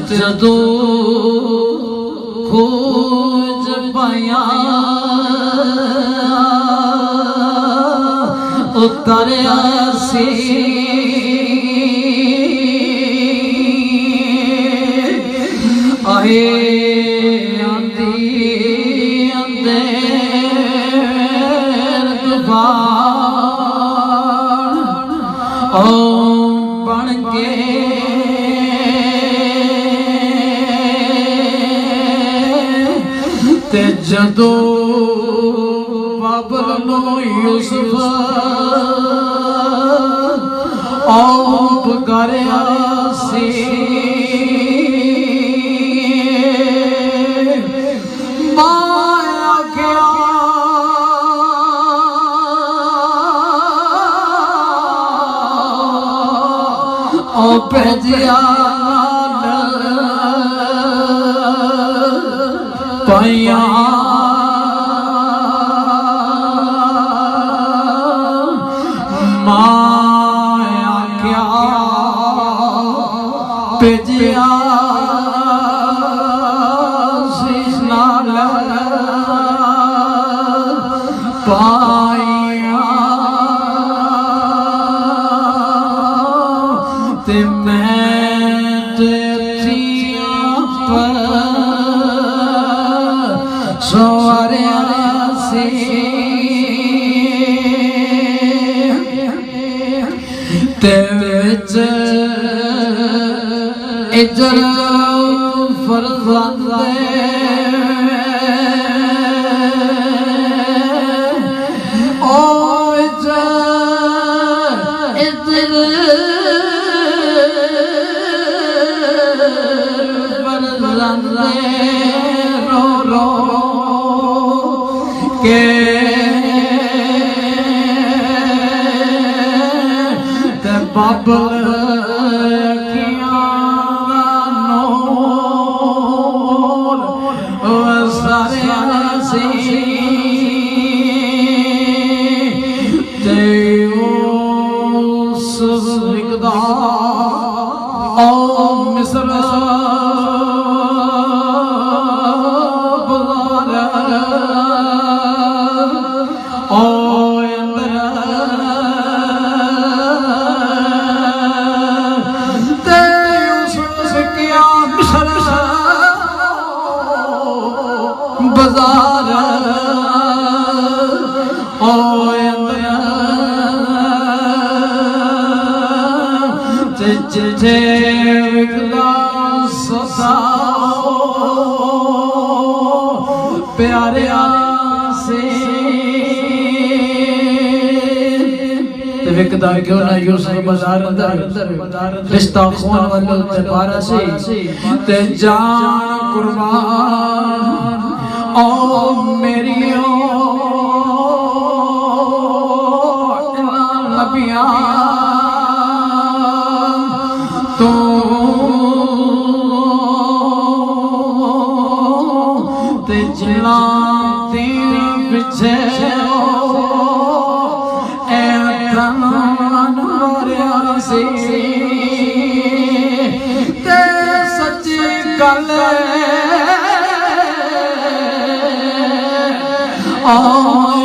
जदू खोज पाया उतरिया सी आए आंधी अंधेर तूफान ओ बन के जदो बाबल नो यूसुफ आप गरिया सी माया गया ओ भेजिया पाया माया क्या भेजिया नाल पाया ते मैं तेरिया पर सवारिया से इजर फरज़ांदे ओ इजर फरज़ांदे रो रो के बाबल बाजार ओ जे प्यारे से विकदा क्यों ना यूसुफ बाजार अंदर रिश्ता खून वालों दरबारा से ते जान कुर्बान ओ मेरी नबिया तो ते जिला तेरे पीछे से ते सच्ची गल Oh